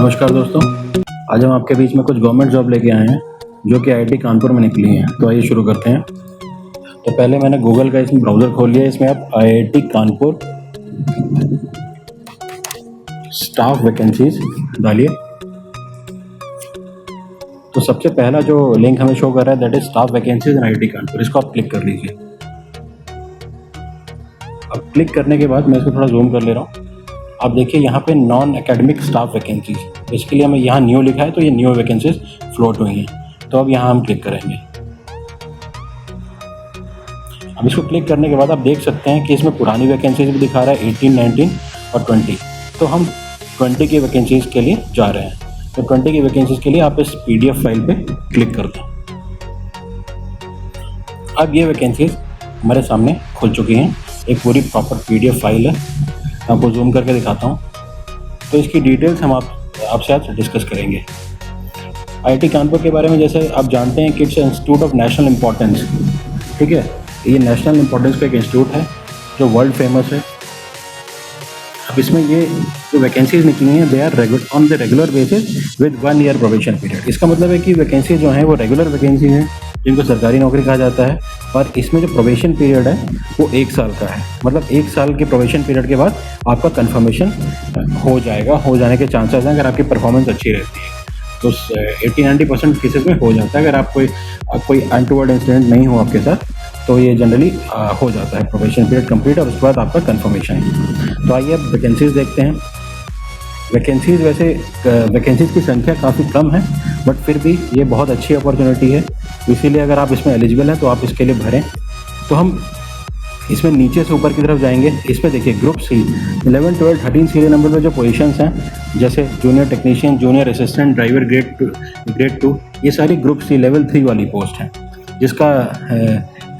नमस्कार दोस्तों, आज हम आपके बीच में कुछ गवर्नमेंट जॉब लेके आए हैं जो कि आईआईटी कानपुर में निकली हैं। तो आइए शुरू करते हैं। तो पहले मैंने गूगल का इसमें ब्राउज़र खोल लिया। इसमें आप आईआईटी कानपुर स्टाफ वैकेंसीज डालिए। तो सबसे पहला जो लिंक हमें शो कर रहा है that is staff vacancies in IIT Kanpur. इसको आप क्लिक कर लीजिए। अब क्लिक करने के बाद मैं इसको थोड़ा जूम कर ले रहा हूँ। आप देखिए यहाँ पे नॉन एकेडमिक स्टाफ वैकेंसीज, इसके लिए हमें यहाँ न्यू लिखा है, तो ये न्यू वैकेंसीज फ्लोट हुई हैं। तो अब यहाँ हम क्लिक करेंगे। अब इसको क्लिक करने के बाद आप देख सकते हैं कि इसमें पुरानी वैकेंसीज भी दिखा रहा है 18, 19 और 20। तो हम 20 की वैकेंसीज के लिए जा रहे हैं। तो 20 की वैकेंसीज के लिए आप इस PDF फाइल पे क्लिक कर दें। अब ये वैकेंसीज हमारे सामने खुल चुकी हैं। एक पूरी प्रॉपर PDF फाइल है, आपको जूम करके दिखाता हूँ। तो इसकी डिटेल्स हम आपसे आज डिस्कस करेंगे। आईआईटी कानपुर के बारे में जैसे आप जानते हैं कि it's institute of national importance, ठीक है। ये नेशनल इम्पोर्टेंस का एक इंस्टीट्यूट है जो वर्ल्ड फेमस है। अब इसमें ये जो वैकेंसीज निकली हैं they are on the regular basis with 1 year probation period. इसका मतलब है कि वैकेंसी जो हैं वो रेगुलर वैकेंसी हैं जिनको सरकारी नौकरी कहा जाता है, और इसमें जो प्रोबेशन पीरियड है वो 1 साल का है। मतलब 1 साल के प्रोबेशन पीरियड के बाद आपका कन्फर्मेशन हो जाएगा, हो जाने के चांसेस हैं अगर आपकी परफॉर्मेंस अच्छी रहती है। तो 80-90% केसेस में हो जाता है। अगर आप कोई अनटूवर्ड इंसिडेंट नहीं हो आपके साथ तो ये जनरली हो जाता है प्रोबेशन पीरियड कंप्लीट, और उसके बाद आपका कन्फर्मेशन है। तो आइए अब वैकेंसीज देखते हैं। वैकेंसीज वैसे वैकेंसीज की संख्या काफ़ी कम है, बट फिर भी ये बहुत अच्छी अपॉर्चुनिटी है। इसीलिए अगर आप इसमें एलिजिबल हैं तो आप इसके लिए भरें। तो हम इसमें नीचे से ऊपर की तरफ जाएंगे। इसमें देखिए ग्रुप C 11, 12, 13 सीरियल नंबर में जो पोजीशंस हैं जैसे junior technician, junior assistant, driver grade 2, ये सारी ग्रुप C लेवल 3 वाली पोस्ट हैं, जिसका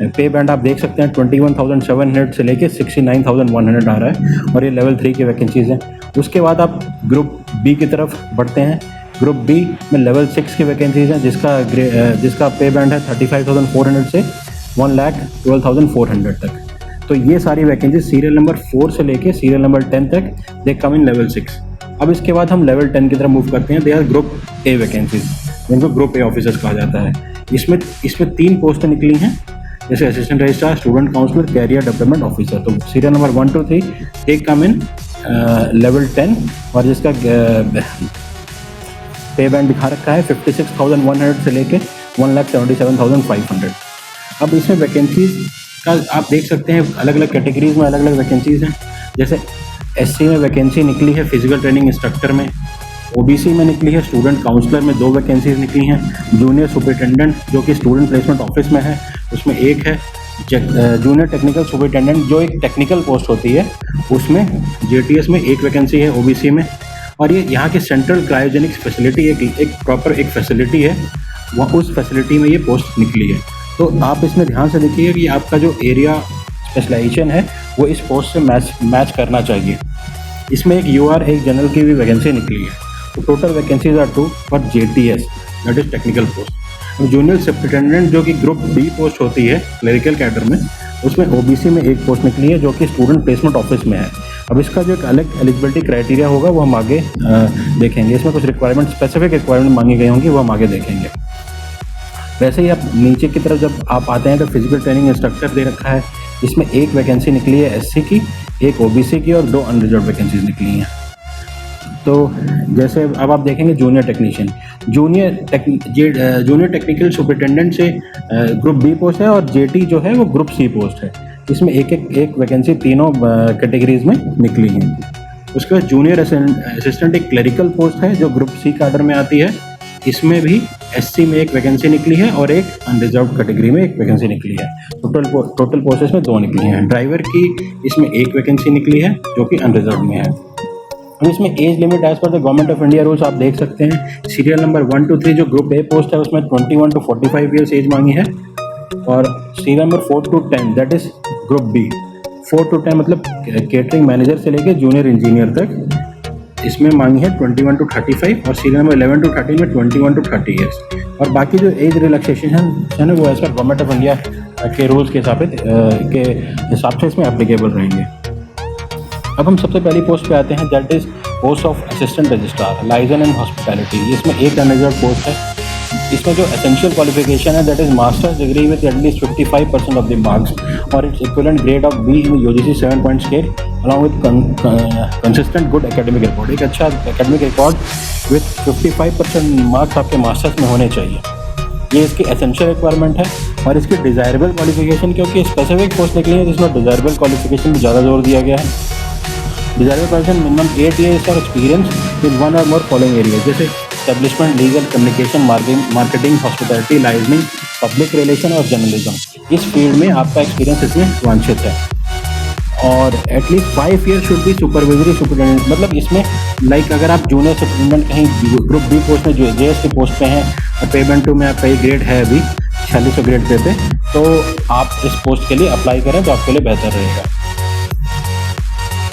पे बैंड आप देख सकते हैं 21,700 से लेके 69,100 आ रहा है, और ये लेवल 3 की वैकेंसीज़ हैं। उसके बाद आप ग्रुप B की तरफ बढ़ते हैं। ग्रुप B में लेवल 6 की वैकेंसीज़ हैं जिसका पे बैंड है 35,400 से 1,12,400 तक। तो ये सारी वैकेंसी सीरियल नंबर 4 से लेके सीरियल नंबर 10 तक दे कम इन लेवल 6। अब इसके बाद हम लेवल 10 की तरफ मूव करते हैं। They are group A vacancies, जिनको ग्रुप A ऑफिसर्स कहा जाता है। इसमें 3 पोस्टें निकली हैं, जैसे assistant registrar, student counsellor, career development officer. तो serial number 1 to 3 they come in level 10, और जिसका पे बैंड दिखा रखा है 56,100 से लेके 1,77,500। अब इसमें वैकेंसीज का आप देख सकते हैं अलग अलग कैटेगरीज में अलग अलग वैकेंसीज हैं। जैसे SC में वैकेंसी निकली है फिजिकल ट्रेनिंग इंस्ट्रक्टर में। OBC में निकली है स्टूडेंट काउंसलर में 2 वैकेंसीज निकली हैं। जूनियर सुपरिटेंडेंट जो कि स्टूडेंट प्लेसमेंट ऑफिस में है, उसमें 1 है। जूनियर टेक्निकल सुपरिटेंडेंट जो एक टेक्निकल पोस्ट होती है, उसमें JTS में 1 वैकेंसी है OBC में। और ये यहाँ की सेंट्रल क्रायोजेनिक्स फैसिलिटी एक प्रॉपर एक फैसिलिटी है, वह उस फैसिलिटी में ये पोस्ट निकली है। तो आप इसमें ध्यान से देखिए कि आपका जो एरिया स्पेशलाइजेशन है वो इस पोस्ट से मैच करना चाहिए। इसमें एक UR एक जनरल की भी वैकेंसी निकली है। तो total vacancies are 2 for JTS, that is technical post. Junior superintendent जो कि ग्रुप B पोस्ट होती है क्लरिकल कैडर में, उसमें OBC में 1 पोस्ट निकली है जो कि स्टूडेंट प्लेसमेंट ऑफिस में है। अब इसका जो एक अलग एलिजिबिलिटी क्राइटेरिया होगा वो हम आगे देखेंगे। इसमें कुछ रिक्वायरमेंट, स्पेसिफिक रिक्वायरमेंट मांगी गई होंगी, वो हम आगे देखेंगे। वैसे ही आप नीचे की तरफ जब आप आते हैं तो फिजिकल ट्रेनिंग इंस्ट्रक्टर दे रखा है। इसमें 1 वैकेंसी निकली है SC की, 1 OBC की, और 2 अनरिजर्व वैकेंसीज निकली हैं। तो जैसे अब आप देखेंगे junior technician, junior technical superintendent से ग्रुप B पोस्ट है, और JT जो है वो ग्रुप C पोस्ट है। इसमें एक वैकेंसी तीनों कैटेगरीज में निकली हैं। उसके बाद जूनियर असिस्टेंट एक क्लरिकल पोस्ट है जो ग्रुप C कैडर में आती है। इसमें भी SC में 1 वैकेंसी निकली है और एक अनरिजर्व कैटेगरी में 1 वैकेंसी निकली है। टोटल पोस्टेस में 2 निकली हैं। ड्राइवर की इसमें 1 वैकेंसी निकली है जो कि अनरिजर्व में है। अब इसमें age limit as per the government of India rules आप देख सकते हैं। सीरियल नंबर 1 to 3 जो ग्रुप A पोस्ट है उसमें 21 to 45 ईयर्स एज मांगी है, और serial number 4 to 10 that is group B। 4 to 10 मतलब केटरिंग मैनेजर से लेके जूनियर इंजीनियर तक, इसमें मांगी है 21 to 35, और सीरियल नंबर 11 to 13 में 21 to 30 ईयर्स। और बाकी जो एज रिलैक्सेशन है ना वो age per government of India के रूल्स के हिसाब से इसमें एप्लीकेबल रहेंगे। अब हम सबसे पहली पोस्ट पे आते हैं, that is post of assistant registrar liaison and hospitality. इसमें एक अनरिजर्व पोस्ट है। इसमें जो एसेंशियल क्वालिफिकेशन है that is masters degree with at least 55% of the marks और its equivalent grade of B in UGC 7 point scale along with consistent good academic record. एक अच्छा academic record with 55% marks आपके masters में होने चाहिए। ये इसकी एसेंशियल रिक्वायरमेंट है। और इसकी डिज़ायरेबल क्वालिफिकेशन, क्योंकि स्पेसिफिक पोस्ट निकली है जिसमें डिज़ायरेबल क्वालिफिकेशन में ज़्यादा जोर दिया गया है। डिज़ायरेबल क्वालिफिकेशन मिनिमम 8 years और experience in 1 or more following area, जैसे establishment, legal, communication, marketing, hospitality, liaisoning, public relation और जर्नलिज्म। इस फील्ड में आपका एक्सपीरियंस इसमें वांछित है। और at least 5 years should be supervisory superintendent, मतलब इसमें लाइक अगर आप जूनियर सुपरिटेंडेंट कहीं ग्रुप बी पोस्ट में जेएस की पोस्ट पे हैं और पेमेंट 2 में आपका ये ग्रेड है अभी 4600 ग्रेड पे, तो आप इस पोस्ट के लिए अप्लाई करें तो आपके लिए बेहतर रहेगा।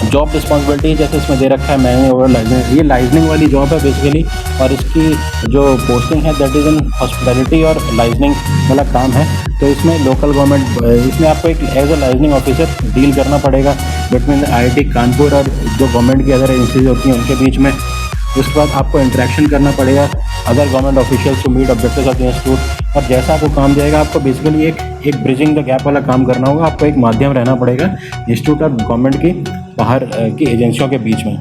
जॉब रिस्पॉन्सिबिलिटी जैसे इसमें दे रखा है मैंने और लाइजनिंग, ये लाइजनिंग वाली जॉब है बेसिकली। और इसकी जो पोस्टिंग है दैट इज़ इन हॉस्पिटैलिटी और लाइजनिंग वाला काम है। तो इसमें लोकल गवर्नमेंट, इसमें आपको एक as a liaisoning officer deal करना पड़ेगा बिटवीन आईआईटी कानपुर और जो गवर्नमेंट की अदर एजेंसीज होती हैं उनके बीच में। उसके बाद आपको इंटरेक्शन करना पड़ेगा other government officials to meet objectives of the institute. और जैसा आपको काम दिएगा आपको बेसिकली एक ब्रिजिंग द गैप वाला काम करना होगा। आपको एक माध्यम रहना पड़ेगा इंस्टीट्यूट और गवर्नमेंट की बाहर की एजेंसियों के बीच में।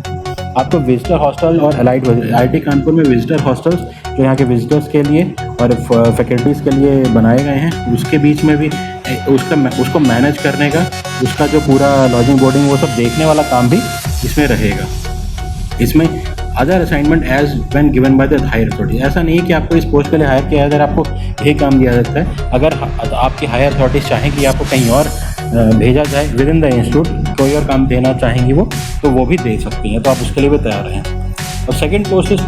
आपको विजिटर हॉस्टल और आईआईटी कानपुर में विजिटर हॉस्टल्स जो यहाँ के विजिटर्स के लिए और फैकल्टीज़ के लिए बनाए गए हैं उसके बीच में भी उसको मैनेज करने का, उसका जो पूरा लॉजिंग बोर्डिंग वो सब देखने वाला काम भी इसमें रहेगा। इसमें other assignment as when given by the higher authority, ऐसा नहीं है कि आपको इस पोस्ट के लिए हायर किया अगर आपको यही काम दिया जाता है। अगर आपकी हायर अथॉरिटीज चाहें कि आपको कहीं और भेजा जाए विद इन द इंस्टीट्यूट, कोई और काम देना चाहेंगी वो, तो वो भी दे सकती हैं, तो आप उसके लिए भी तैयार रहें। और second post is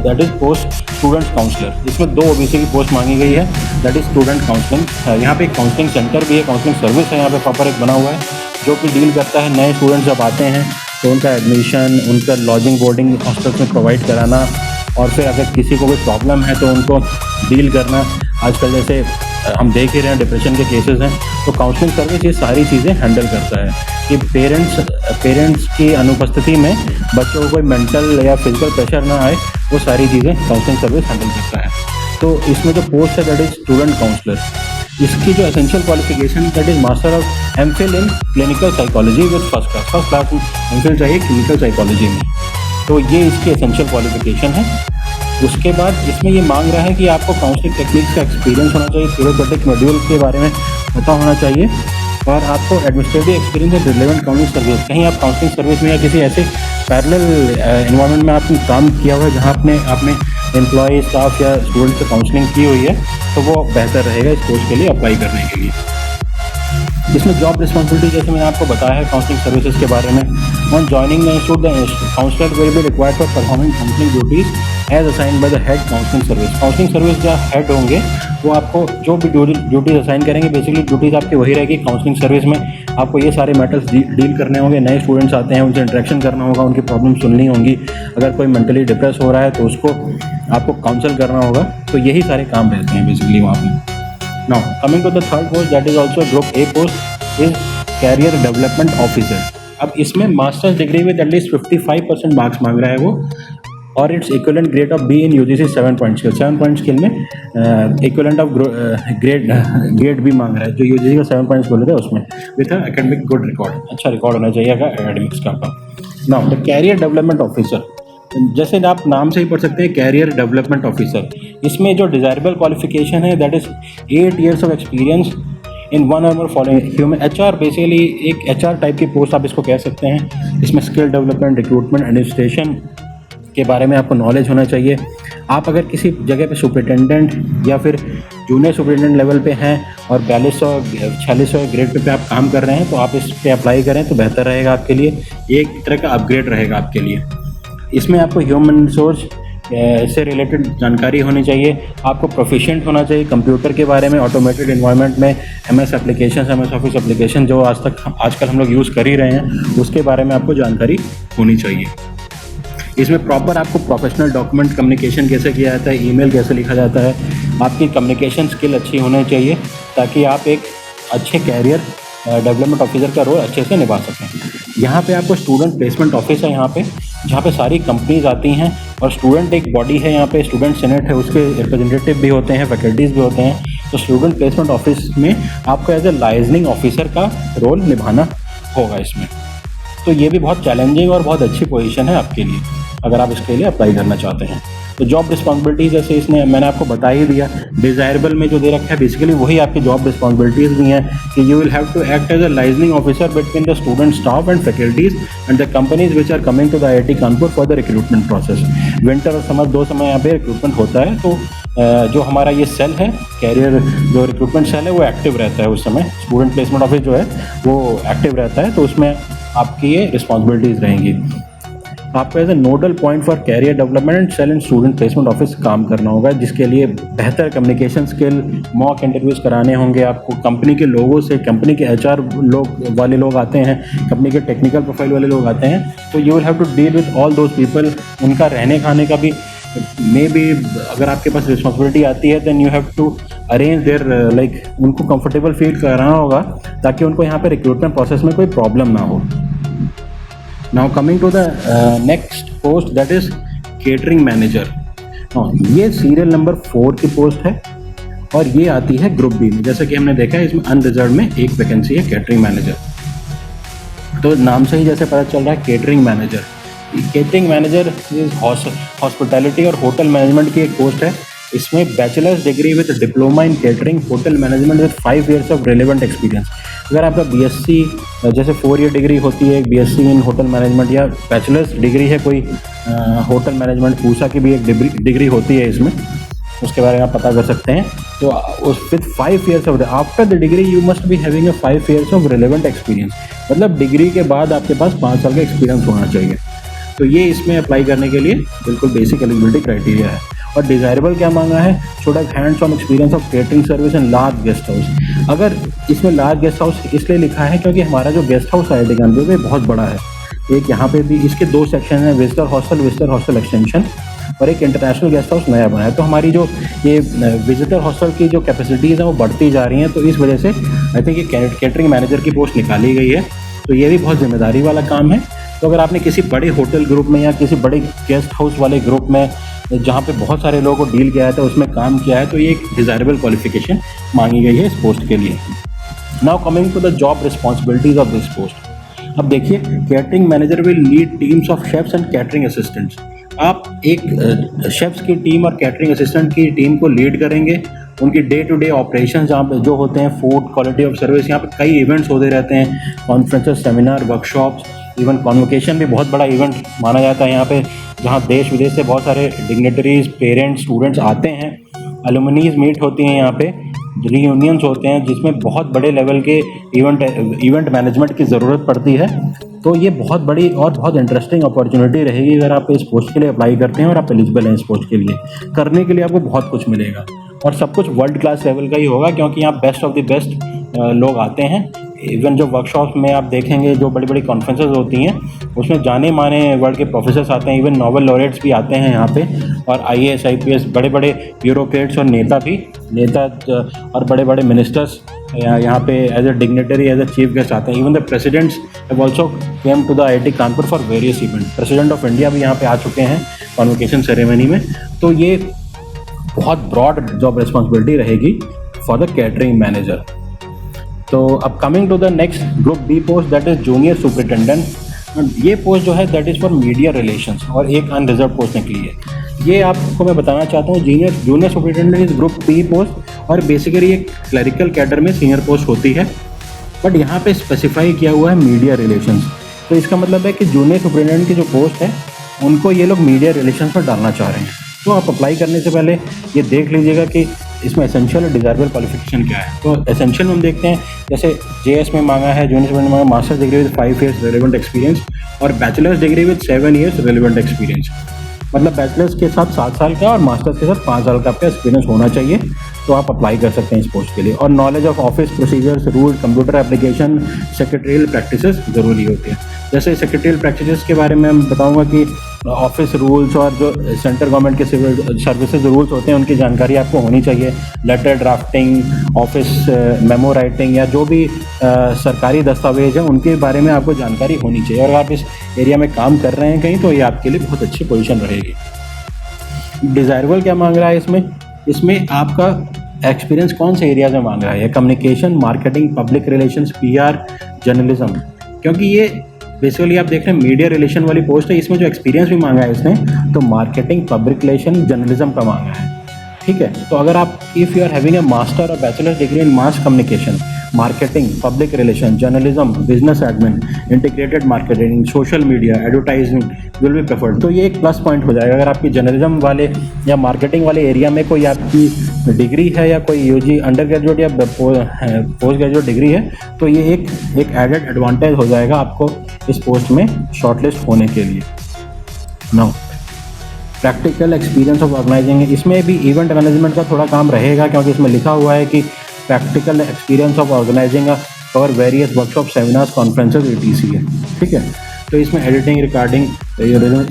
that is post students counsellor. इसमें 2 ओबीसी की पोस्ट मांगी गई है, दैट इज़ स्टूडेंट काउंसलिंग। यहाँ पे एक काउंसलिंग सेंटर भी है, काउंसलिंग सर्विस है यहाँ पे प्रॉपर एक बना हुआ है जो कि डील करता है नए स्टूडेंट्स जब आते हैं तो उनका एडमिशन, उनका लॉजिंग बोर्डिंग हॉस्टल्स में प्रोवाइड कराना, और फिर अगर किसी को कोई प्रॉब्लम है तो उनको डील करना। आजकल जैसे हम देख ही रहे हैं डिप्रेशन के केसेस हैं, तो काउंसलिंग सर्विस ये सारी चीज़ें हैंडल करता है कि पेरेंट्स की अनुपस्थिति में बच्चों को कोई मेंटल या फिजिकल प्रेशर ना आए, वो सारी चीज़ें काउंसलिंग सर्विस हैंडल करता है। तो इसमें जो पोस्ट है दैट इज़ स्टूडेंट काउंसलर। इसकी जो essential qualification that is master of MPhil in clinical psychology with first class MPhil चाहिए क्लिनिकल साइकोलॉजी में, तो ये इसकी एसेंशियल क्वालिफिकेशन है। उसके बाद इसमें ये मांग रहा है कि आपको काउंसलिंग टेक्निक्स का एक्सपीरियंस होना चाहिए, थ्योरेटिक मॉड्यूल के बारे में पता होना चाहिए, और आपको administrative experience and relevant counselling service, कहीं आप काउंसलिंग सर्विस में या किसी ऐसे पैरेलल एनवायरनमेंट में आपने काम किया हुआ है जहाँ आपने एम्प्लॉय, स्टाफ या स्टूडेंट से काउंसलिंग की हुई है, तो वो बेहतर रहेगा इस पोस्ट के लिए अप्लाई करने के लिए। इसमें जॉब रिस्पॉन्सिबिलिटी जैसे मैंने आपको बताया है काउंसलिंग सर्विसेज के बारे में। On joining the institute the counsellor will be required for performing counselling duties as assign by the head counselling service. Counselling service जो हेड होंगे वो आपको जो भी ड्यूटीज असाइन करेंगे, बेसिकली ड्यूटीज़ आपकी वही रहेगी। काउंसलिंग सर्विस में आपको ये सारे मैटर्स डील करने होंगे। नए स्टूडेंट्स आते हैं उनसे इंटरेक्शन करना होगा, उनकी प्रॉब्लम सुननी होंगी, अगर कोई मेंटली डिप्रेस हो रहा है तो उसको आपको काउंसल करना होगा। तो यही सारे काम रहते हैं बेसिकली वहाँ पे। Now, coming to the third post, that is also Group A post, is Career Development Officer. अब इसमें masters degree with at least 55% marks मांग रहा है वो, और its equivalent grade of B in UGC 7 point scale. 7 point scale में equivalent of grade भी मांग रहा है, जो यूजीसी का 7 पॉइंट स्केल है उसमें, विथ एकेडमिक गुड रिकॉर्ड, अच्छा रिकॉर्ड होना चाहिए अगर एकेडमिक्स का आपका। Now the career development officer, जैसे आप नाम से ही पढ़ सकते हैं कैरियर डेवलपमेंट ऑफिसर। इसमें जो डिज़ायरेबल क्वालिफिकेशन है that is 8 years of experience in 1 or more following human HR, basically एक एचआर टाइप की पोस्ट आप इसको कह सकते हैं। इसमें स्किल डेवलपमेंट, रिक्रूटमेंट, एडमिनिस्ट्रेशन के बारे में आपको नॉलेज होना चाहिए। आप अगर किसी जगह पे सुपरिटेंडेंट या फिर जूनियर सुपरिटेंडेंट लेवल पे हैं और 4200-4600 ग्रेड पे आप काम कर रहे हैं, तो आप इस पे अप्लाई करें तो बेहतर रहेगा आपके लिए, एक तरह का अपग्रेड रहेगा आपके लिए। इसमें आपको ह्यूमन रिसोर्स से रिलेटेड जानकारी होनी चाहिए, आपको प्रोफिशिएंट होना चाहिए कंप्यूटर के बारे में, ऑटोमेटेड एनवायरनमेंट में MS application, MS office application जो आजकल हम लोग यूज़ कर ही रहे हैं, उसके बारे में आपको जानकारी होनी चाहिए। इसमें प्रॉपर आपको प्रोफेशनल डॉक्यूमेंट कम्युनिकेशन कैसे किया जाता है, ईमेल कैसे लिखा जाता है, आपकी कम्युनिकेशन स्किल अच्छी होनी चाहिए ताकि आप एक अच्छे कैरियर डेवलपमेंट ऑफिसर का रोल अच्छे से निभा सकें। यहाँ पे आपको स्टूडेंट प्लेसमेंट ऑफिस है यहाँ पे, जहाँ पे सारी कंपनीज आती हैं, और स्टूडेंट एक बॉडी है यहाँ पे, स्टूडेंट सेनेट है, उसके रिप्रेजेंटेटिव भी होते हैं, फैकल्टीज़ भी होते हैं। तो स्टूडेंट प्लेसमेंट ऑफिस में आपको एज ए लाइजनिंग ऑफिसर का रोल निभाना होगा इसमें। तो ये भी बहुत चैलेंजिंग और बहुत अच्छी पोजीशन है आपके लिए, अगर आप इसके लिए अप्लाई करना चाहते हैं। तो जॉब रिस्पॉन्सिबिलिटीज़ जैसे इसने मैंने आपको बता ही दिया। डिज़ायरेबल में जो दे रखा है बेसिकली वही आपकी जॉब रिस्पॉन्सिबिलिटीज़ भी हैं कि you will have to act as a liaisoning officer between the student staff and faculties and the companies which are coming to the IIT Kanpur for the recruitment process. Winter और summer 2 समय यहाँ पे recruitment होता है। तो जो हमारा ये सेल है, कैरियर जो रिक्रूटमेंट सेल है, वो एक्टिव रहता है उस समय। स्टूडेंट प्लेसमेंट ऑफिस जो है वो एक्टिव रहता है, तो उसमें आपकी ये रिस्पॉन्सिबिलिटीज़ रहेंगी। आपको as a nodal point for career development and cell and student placement office काम करना होगा, जिसके लिए बेहतर कम्युनिकेशन स्किल, मॉक इंटरव्यूज़ कराने होंगे आपको। कंपनी के लोगों से, कंपनी के HR वाले लोग आते हैं, कंपनी के टेक्निकल प्रोफाइल वाले लोग आते हैं, तो you will have to deal with all those people. उनका रहने खाने का भी मे बी अगर आपके पास रिस्पॉन्सिबिलिटी आती है, then you have to arrange their like उनको कंफर्टेबल फील कराना होगा, ताकि उनको यहाँ पे रिक्रूटमेंट प्रोसेस में कोई प्रॉब्लम ना हो। Now coming to the next post, that is catering manager. ये सीरियल नंबर 4 की पोस्ट है और ये आती है ग्रुप बी में। जैसा कि हमने देखा है, इसमें अनरिजर्व में एक वैकेंसी है कैटरिंग मैनेजर। तो नाम से ही जैसे पता चल रहा है catering manager. Catering manager is hospitality और होटल मैनेजमेंट की एक पोस्ट है। इसमें bachelors degree with diploma in catering hotel management with 5 years of relevant experience. अगर आपका BSc जैसे 4 year डिग्री होती है, एक BSc इन होटल मैनेजमेंट, या बैचलर्स डिग्री है कोई होटल मैनेजमेंट, पूसा की भी एक डिग्री होती है इसमें, उसके बारे में आप पता कर सकते हैं। तो उस with 5 years of after the degree you must be having 5 years of relevant experience. मतलब डिग्री के बाद आपके पास 5 साल का एक्सपीरियंस होना चाहिए। तो ये इसमें अप्लाई करने के लिए बिल्कुल बेसिक एलिजिबिलिटी क्राइटेरिया है। और डिज़ायरेबल क्या मांगा है, should have hands on experience of catering service and large guest house. अगर इसमें लार्ज गेस्ट हाउस इसलिए लिखा है क्योंकि हमारा जो गेस्ट हाउस IIT कानपुर में बहुत बड़ा है। एक यहाँ पे भी इसके 2 सेक्शन हैं, विजिटर हॉस्टल एक्सटेंशन, और एक इंटरनेशनल गेस्ट हाउस नया बना है। तो हमारी जो ये विजिटर हॉस्टल की जो कैपेसिटीज़ हैं वो बढ़ती जा रही हैं, तो इस वजह से आई थिंक ये कैटरिंग मैनेजर की पोस्ट निकाली गई है। तो ये भी बहुत जिम्मेदारी वाला काम है। तो अगर आपने किसी बड़े होटल ग्रुप में या किसी बड़े गेस्ट हाउस वाले ग्रुप में जहाँ पे बहुत सारे लोगों को डील किया है तो उसमें काम किया है, तो ये एक डिज़ायरेबल क्वालिफिकेशन मांगी गई है इस पोस्ट के लिए। Now coming to the job responsibilities of this post. अब देखिए, catering manager will lead teams of chefs and catering assistants. आप एक शेफ्स की टीम और कैटरिंग असिस्टेंट की टीम को लीड करेंगे। उनकी डे टू डे ऑपरेशन जहाँ पे जो होते हैं, फूड क्वालिटी ऑफ सर्विस, यहाँ पे कई इवेंट्स होते रहते हैं, conferences, seminar, workshops, even convocation भी बहुत बड़ा इवेंट माना जाता है यहाँ पे, जहाँ देश विदेश से बहुत सारे डिग्नेटरीज, पेरेंट्स, स्टूडेंट्स आते हैं। एलुमनीज मीट होती हैं यहाँ पे, रीयूनियंस होते हैं, जिसमें बहुत बड़े लेवल के इवेंट मैनेजमेंट की ज़रूरत पड़ती है। तो ये बहुत बड़ी और बहुत इंटरेस्टिंग अपॉर्चुनिटी रहेगी अगर आप इस पोस्ट के लिए अप्लाई करते हैं और आप एलिजिबल हैं इस पोस्ट के लिए। करने के लिए आपको बहुत कुछ मिलेगा और सब कुछ वर्ल्ड क्लास लेवल का ही होगा, क्योंकि यहाँ बेस्ट ऑफ द बेस्ट लोग आते हैं। इवन जो वर्कशॉप्स में आप देखेंगे, जो बड़ी बड़ी कॉन्फ्रेंसेस होती हैं, उसमें जाने माने वर्ल्ड के प्रोफेसर्स आते हैं, इवन नोबेल लॉरेट्स भी आते हैं यहाँ पे, और IAS IPS बड़े बड़े ब्यूरोक्रेट्स और नेता और बड़े बड़े मिनिस्टर्स यहाँ पे as a dignitary, as a chief guest आते हैं। Even the presidents have also came to the IIT Kanpur for various event. President of India भी यहाँ पे आ चुके हैं कॉन्वोकेशन सेरेमनी में। तो ये बहुत ब्रॉड जॉब रिस्पॉन्सिबिलिटी रहेगी फॉर द कैटरिंग मैनेजर। तो अब coming to the next group B post, that is junior superintendent. ये पोस्ट जो है that is for media relations और एक अनरिजर्व पोस्ट निकली है। ये आपको मैं बताना चाहता हूँ, junior superintendent is group B post और बेसिकली एक क्लरिकल कैडर में सीनियर पोस्ट होती है, बट यहाँ पे स्पेसिफाई किया हुआ है मीडिया रिलेशंस। तो इसका मतलब है कि जूनियर सुपरिटेंडेंट की जो पोस्ट है उनको ये लोग मीडिया रिलेशंस में डालना चाह रहे हैं। तो आप अप्लाई करने से पहले ये देख लीजिएगा कि इसमें एसेंशियल और डिज़ायरेबल क्वालिफिकेशन क्या है। तो एसेंशियल में हम देखते हैं, जैसे JS में मांगा है, जूनियर में मांगा masters degree with 5 years relevant experience और bachelors degree with 7 years relevant experience. मतलब बैचलर्स के साथ 7 साल का और मास्टर्स के साथ 5 साल का आपका एक्सपीरियंस होना चाहिए। तो आप अप्लाई कर सकते हैं इस पोस्ट के लिए। और knowledge of office procedures, rule, computer application, secretarial practices ज़रूरी होती है। जैसे सेक्रेटरियल प्रैक्टिसेस के बारे में मैं बताऊंगा कि ऑफिस रूल्स और जो सेंट्रल गवर्नमेंट के सिविल सर्विसेज रूल्स होते हैं उनकी जानकारी आपको होनी चाहिए। Letter drafting, office memo writing या जो भी सरकारी दस्तावेज हैं उनके बारे में आपको जानकारी होनी चाहिए। और अगर आप इस एरिया में काम कर रहे हैं कहीं तो ये आपके लिए बहुत अच्छी पोजीशन रहेगी। डिज़ायरेबल क्या मांग रहा है इसमें आपका एक्सपीरियंस कौन से एरियाज में मांग रहा है? Communication, marketing, public relations, PR, journalism. क्योंकि ये बेसिकली आप देख रहे हैं मीडिया रिलेशन वाली पोस्ट है, इसमें जो एक्सपीरियंस भी मांगा है इसने तो मार्केटिंग, पब्लिक रिलेशन, जर्नलिज्म का मांगा है। ठीक है, तो अगर आप if you are having a master और bachelor degree in mass communication, marketing, public relation, journalism, business admin, integrated marketing, social media, advertising will be preferred, तो ये एक प्लस पॉइंट हो जाएगा। अगर आपकी जर्नलिज्म वाले या मार्केटिंग वाले एरिया में कोई आपकी डिग्री है या कोई यूजी अंडर ग्रेजुएट या पोस्ट ग्रेजुएट डिग्री है तो ये एक एडेड एडवांटेज हो जाएगा आपको इस पोस्ट में शॉर्टलिस्ट होने के लिए। Now practical experience of organising, इसमें भी इवेंट मैनेजमेंट का थोड़ा काम रहेगा क्योंकि इसमें लिखा हुआ है कि प्रैक्टिकल एक्सपीरियंस ऑफ ऑर्गेनाइजिंग और various workshop, seminars, conferences etc है। ठीक है, तो इसमें एडिटिंग, रिकॉर्डिंग,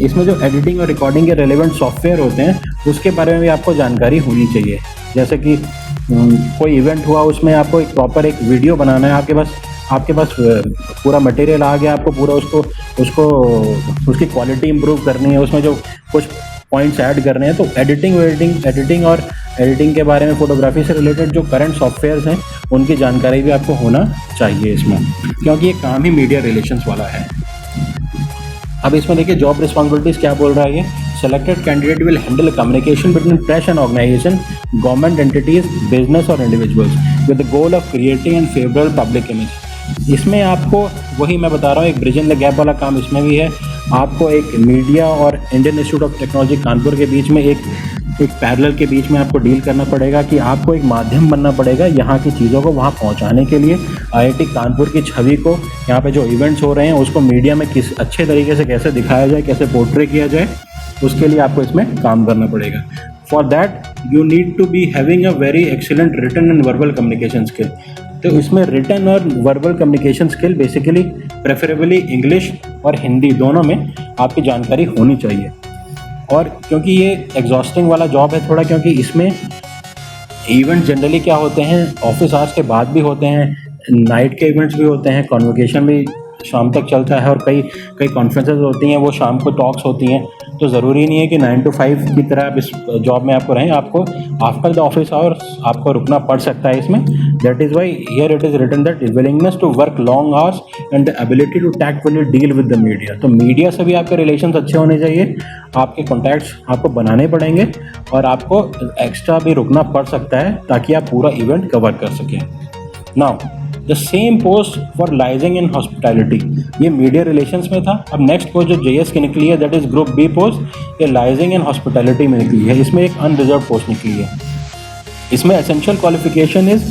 इसमें जो एडिटिंग और रिकॉर्डिंग के रेलेवेंट सॉफ्टवेयर होते हैं उसके बारे में भी आपको जानकारी होनी चाहिए। जैसे कि कोई इवेंट हुआ उसमें आपको एक प्रॉपर एक वीडियो बनाना है, आपके पास पूरा मटेरियल आ गया, आपको पूरा उसको उसकी क्वालिटी इंप्रूव करनी है, उसमें जो कुछ पॉइंट्स ऐड करने हैं तो एडिटिंग के बारे में, फोटोग्राफी से रिलेटेड जो करंट सॉफ्टवेयर्स हैं उनकी जानकारी भी आपको होना चाहिए इसमें, क्योंकि ये काम ही मीडिया रिलेशंस वाला है। अब इसमें देखिए जॉब रिस्पॉन्सिबिलिटीज़ क्या बोल रहा है ये। Selected candidate will handle communication between press and organisation, government entities, business और individuals with the goal of creating and favourable public image. इसमें आपको वही मैं बता रहा हूँ, एक ब्रिज इन द गैप वाला काम इसमें भी है। आपको एक मीडिया और Indian institute of technology Kanpur के बीच में एक पैरेलल के बीच में आपको डील करना पड़ेगा कि आपको एक माध्यम बनना पड़ेगा यहाँ की चीज़ों को वहाँ पहुँचाने के लिए। आईआईटी कानपुर की छवि को, यहाँ पे जो इवेंट्स हो रहे हैं उसको मीडिया में किस अच्छे तरीके से कैसे दिखाया जाए, कैसे पोर्ट्रे किया जाए, उसके लिए आपको इसमें काम करना पड़ेगा। For that you need to be having a very excellent written and verbal communication skill. तो इसमें रिटन और verbal communication skill basically preferably English और हिंदी दोनों में आपकी जानकारी होनी चाहिए। और क्योंकि ये एग्जॉस्टिंग वाला जॉब है थोड़ा, क्योंकि इसमें इवेंट जनरली क्या होते हैं, ऑफिस आवर्स के बाद भी होते हैं, नाइट के इवेंट्स भी होते हैं, कॉन्वोकेशन भी शाम तक चलता है और कई कॉन्फ्रेंसेज होती हैं वो शाम को टॉक्स होती हैं। तो ज़रूरी नहीं है कि 9 to 5 की तरह आप इस जॉब में आपको रहें, आपको आफ्टर द ऑफिस आवर्स आपको रुकना पड़ सकता है इसमें। That is why here it is written that willingness to work long hours and the ability to tactfully deal with the media. तो मीडिया से भी आपके रिलेशंस अच्छे होने चाहिए, आपके कॉन्टैक्ट्स आपको बनाने पड़ेंगे और आपको एक्स्ट्रा भी रुकना पड़ सकता है ताकि आप पूरा इवेंट कवर कर सकें। Now the same post for liaising in hospitality, ये मीडिया रिलेशंस में था। अब नेक्स्ट पोस्ट जो JS की निकली है that is group B post, ये लाइजिंग इन हॉस्पिटैलिटी में निकली है। इसमें एक अनरिजर्व पोस्ट निकली है। इसमें essential qualification is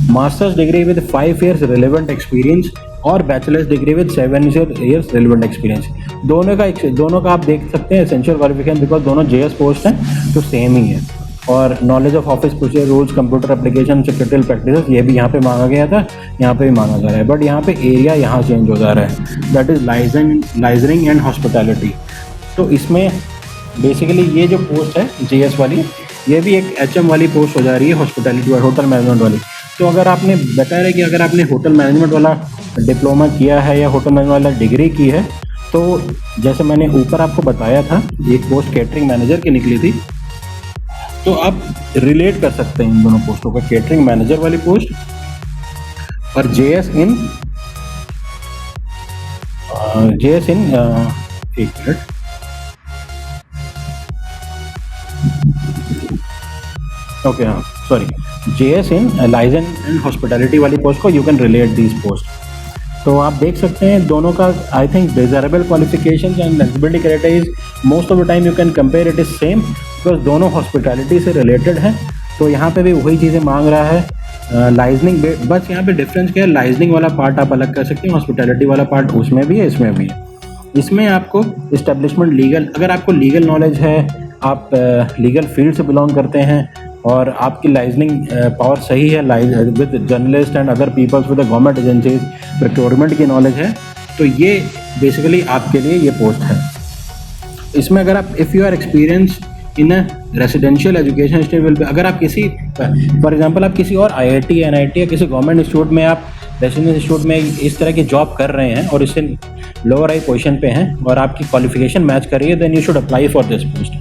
masters degree with 5 years relevant experience और bachelors degree with 7 years relevant experience. दोनों का आप देख सकते हैं एसेंशियल क्वालिफिकेशन, बिकॉज दोनों JS पोस्ट हैं तो सेम ही है। और knowledge of office procedure, rules, computer application, secretarial practices, ये भी यहाँ पे मांगा गया था, यहाँ पे भी मांगा जा रहा है, बट यहाँ पे एरिया यहाँ चेंज हो जा रहा है, दैट इज लाइजरिंग एंड हॉस्पिटैलिटी। तो इसमें बेसिकली ये जो पोस्ट है JS वाली, ये भी एक HM वाली पोस्ट हो जा रही है, हॉस्पिटैलिटी वाली, होटल मैनेजमेंट वाली। तो अगर आपने बेटर है कि अगर आपने होटल मैनेजमेंट वाला डिप्लोमा किया है या होटल मैनेजमेंट वाला डिग्री की है, तो जैसे मैंने ऊपर आपको बताया था एक पोस्ट केटरिंग मैनेजर की निकली थी, तो आप रिलेट कर सकते हैं इन दोनों पोस्टों को, केटरिंग मैनेजर वाली पोस्ट और JS इन एक मिनट, ओके हाँ sorry, JS in liaison and hospitality वाली पोस्ट को you can relate these post. तो आप देख सकते हैं दोनों का I think desirable qualifications and eligibility criteria is most of the time you can compare it is same, because दोनों हॉस्पिटैलिटी से रिलेटेड हैं। तो यहाँ पे भी वही चीज़ें मांग रहा है लाइजनिंग, बस यहाँ पे डिफरेंस क्या है, लाइजनिंग वाला पार्ट आप अलग कर सकते हैं, हॉस्पिटैलिटी वाला पार्ट उसमें भी है इसमें भी है। इसमें आपको इस्टेब्लिशमेंट लीगल, अगर आपको लीगल नॉलेज है, आप लीगल फील्ड से बिलोंग करते हैं और आपकी लाइजनिंग पावर सही है, with journalist and other peoples with government agencies, procurement की नॉलेज है, तो ये बेसिकली आपके लिए ये पोस्ट है। इसमें अगर आप if you are experience in a residential education stable पे, अगर आप किसी फॉर एग्जांपल आप किसी और आईआईटी एनआईटी या किसी गवर्नमेंट इंस्टीट्यूट में आप रेसिडेंशियल इंस्टीट्यूट में इस तरह की जॉब कर रहे हैं और इससे लोअर आई पोजीशन पे हैं और आपकी क्वालिफिकेशन मैच कर रही है, then you should apply for this post.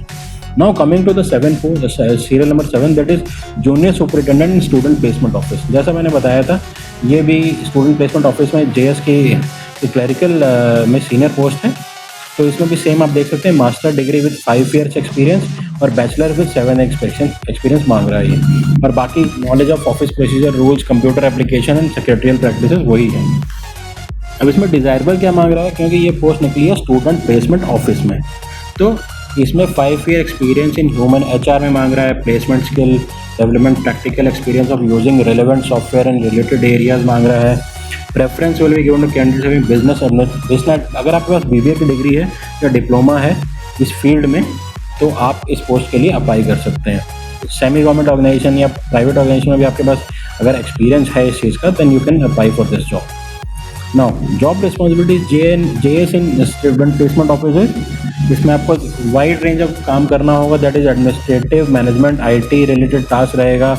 Now coming to the 7 post, serial number 7, that is junior superintendent in student placement office. जैसा मैंने बताया था, ये भी स्टूडेंट प्लेसमेंट ऑफिस में जेएस की क्लरिकल में सीनियर पोस्ट है. तो इसमें भी सेम आप देख सकते हैं, master degree with 5 years experience और बैचलर विद 7 एक्सपीरियंस मांग रहा है ये. और बाकी knowledge of office procedure, rules, computer application and secretarial practices वही है. अब इसमें डिजायरेबल क्या मांग रहा है, क्योंकि ये पोस्ट निकली है स्टूडेंट प्लेसमेंट ऑफिस में, तो इसमें 5 year experience in human HR में मांग रहा है, placement skill development, practical experience of using relevant software and related areas मांग रहा है. Preference will be given to candidates having business. अगर आपके पास बीबीए की डिग्री है या डिप्लोमा है इस फील्ड में, तो आप इस पोस्ट के लिए अप्लाई कर सकते हैं. सेमी गवर्नमेंट ऑर्गेनाइजेशन या प्राइवेट ऑर्गेनाइजेशन में भी आपके पास अगर एक्सपीरियंस है इस चीज़ का, then you can apply for this job. Now job responsibilities JS in student placement office, इसमें आपको वाइड रेंज ऑफ काम करना होगा. That is administrative, management, IT related task रहेगा.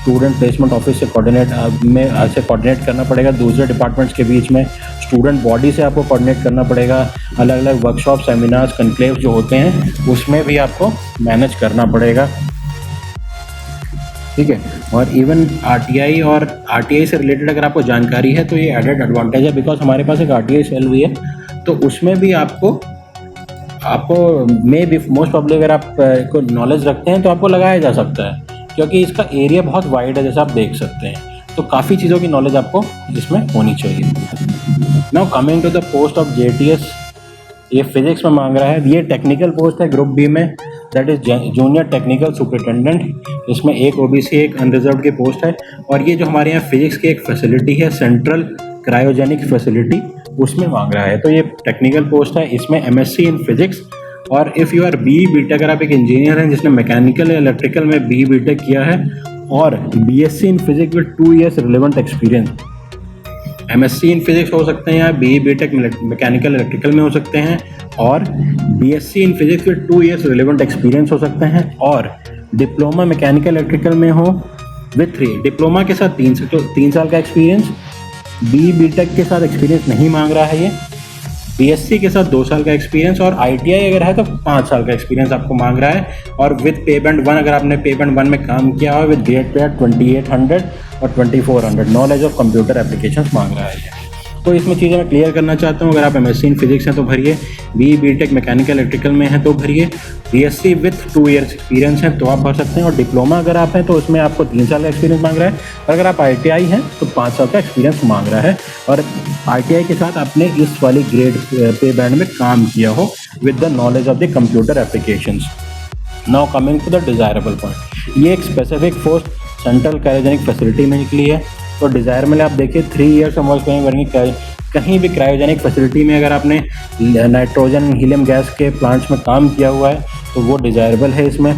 स्टूडेंट प्लेसमेंट ऑफिस से कोऑर्डिनेट करना पड़ेगा दूसरे डिपार्टमेंट्स के बीच में. स्टूडेंट बॉडी से आपको कोऑर्डिनेट करना पड़ेगा. अलग अलग वर्कशॉप, सेमिनार्स, कन्क्लेव्स जो होते हैं उसमें भी आपको मैनेज करना पड़ेगा. ठीक है. और इवन आरटीआई और आरटीआई से रिलेटेड अगर आपको जानकारी है तो ये एडेड एडवांटेज है, बिकॉज हमारे पास एक आरटीआई सेल भी है, तो उसमें भी आपको मे बी मोस्ट प्रॉब्ली अगर आप को नॉलेज रखते हैं तो आपको लगाया जा सकता है, क्योंकि इसका एरिया बहुत वाइड है जैसा आप देख सकते हैं. तो काफ़ी चीज़ों की नॉलेज आपको इसमें होनी चाहिए. Now coming to the post of JTS, ये फिजिक्स में मांग रहा है. ये टेक्निकल पोस्ट है ग्रुप बी में, that is junior technical superintendent. इसमें एक ओबीसी एक अनरिजर्व की पोस्ट है. और ये जो हमारे यहाँ फिजिक्स की एक फैसिलिटी है, सेंट्रल क्रायोजेनिक फैसिलिटी, उसमें मांग रहा है. तो ये टेक्निकल पोस्ट है. इसमें एमएससी इन फिजिक्स और if you are B BTech, अगर आप एक इंजीनियर हैं जिसने मैकेनिकल या इलेक्ट्रिकल में बी बीटेक किया है और BSc in physics with 2 years relevant experience. MSc in physics हो सकते हैं या बी बीटेक मैकेनिकल इलेक्ट्रिकल में हो सकते हैं, और BSc in physics with 2 years relevant experience हो सकते हैं, और डिप्लोमा मैकेनिकल इलेक्ट्रिकल में हो विद 3, डिप्लोमा के साथ 3 साल का एक्सपीरियंस. बी बीटेक के साथ एक्सपीरियंस नहीं मांग रहा है ये. बीएससी के साथ 2 साल का एक्सपीरियंस, और आईटीआई अगर है तो 5 साल का एक्सपीरियंस आपको मांग रहा है. और विद पे बैंड 1, अगर आपने पे बैंड 1 में काम किया हो विद ग्रेड पे 2800 और 2400, नॉलेज ऑफ कंप्यूटर एप्लीकेशंस मांग रहा है. तो इसमें चीज़ें मैं क्लियर करना चाहता हूँ. अगर आप एमएससी इन फिजिक्स हैं तो भरिए, बी बीटेक मैकेनिकल इलेक्ट्रिकल में हैं तो भरिए, बीएससी विथ 2 ईयर्स एक्सपीरियंस है तो आप भर सकते हैं, और डिप्लोमा अगर आप हैं तो उसमें आपको 3 साल का एक्सपीरियंस मांग रहा है, और अगर आप आईटीआई हैं तो 5 साल का एक्सपीरियंस मांग रहा है, और आईटीआई के साथ आपने इस वाली ग्रेड पे बैंड में काम किया हो with the knowledge of the computer applications. Now coming to the desirable point, ये एक specific post central cryogenic facility में निकली है. तो डिज़ायर में आप देखिए 3 ईयर्स हम वर्क करेंगे कहीं भी क्रायोजेनिक फैसिलिटी में. अगर आपने नाइट्रोजन हीलियम गैस के प्लांट्स में काम किया हुआ है तो वो डिज़ायरेबल है. इसमें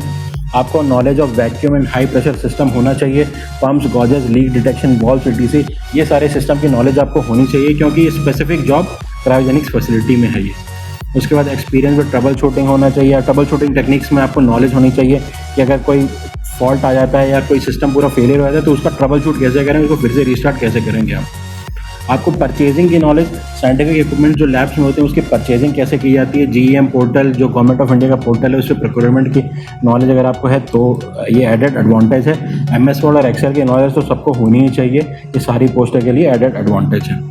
आपको knowledge of vacuum and high pressure system होना चाहिए, pumps, gauges, leak detection, valves, etc, ये सारे सिस्टम की नॉलेज आपको होनी चाहिए, क्योंकि ये स्पेसिफिक जॉब क्रायोजेनिक फैसिलिटी में है ये. उसके बाद एक्सपीरियंस विद ट्रबल शूटिंग होना चाहिए. ट्रबल शूटिंग टेक्निक्स में आपको नॉलेज होनी चाहिए कि अगर कोई फॉल्ट आ जाता है या कोई सिस्टम पूरा फेलियर हो जाता है तो उसका ट्रबल शूट कैसे करें, उसको फिर से रिस्टार्ट कैसे करेंगे आप. आपको परचेजिंग की नॉलेज, साइंटिफिक इक्विपमेंट जो लैब्स में होते हैं उसकी परचेजिंग कैसे की जाती है, जीईएम पोर्टल जो गवर्नमेंट ऑफ इंडिया का पोर्टल है, उससे प्रोक्योरमेंट की नॉलेज अगर आपको है तो ये एडेड एडवांटेज है. एमएस वर्ड और एक्सेल की नॉलेज तो सबको होनी ही चाहिए, ये सारी पोस्टों के लिए एडेड एडवांटेज है.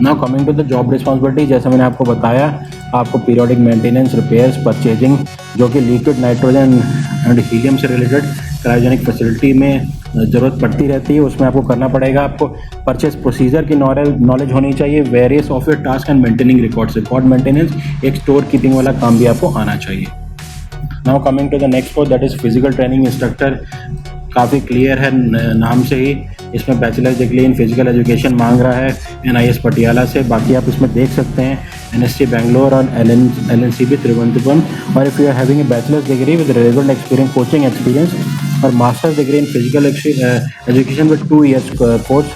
Now coming to the job responsibility, जैसे मैंने आपको बताया, आपको पीरियोडिक मेंटेनेंस, रिपेयर्स, परचेजिंग जो कि लिक्विड नाइट्रोजन एंड हीलियम से रिलेटेड क्रायोजेनिक फैसिलिटी में ज़रूरत पड़ती रहती है, उसमें आपको करना पड़ेगा. आपको परचेस प्रोसीजर की नॉलेज होनी चाहिए. Various software task and maintaining record maintenance, एक स्टोर कीपिंग वाला काम भी आपको आना चाहिए. Now coming to the next post, that is physical training instructor. काफ़ी क्लियर है नाम से ही, इसमें bachelor degree in physical education मांग रहा है एनआईएस पटियाला से. बाकी आप इसमें देख सकते हैं एनएसटी बैंगलोर और एलएनसीबी त्रिवेंद्रपुरम. और if you are having a bachelors degree with relevant experience, coaching experience, और masters degree in physical education with 2 years course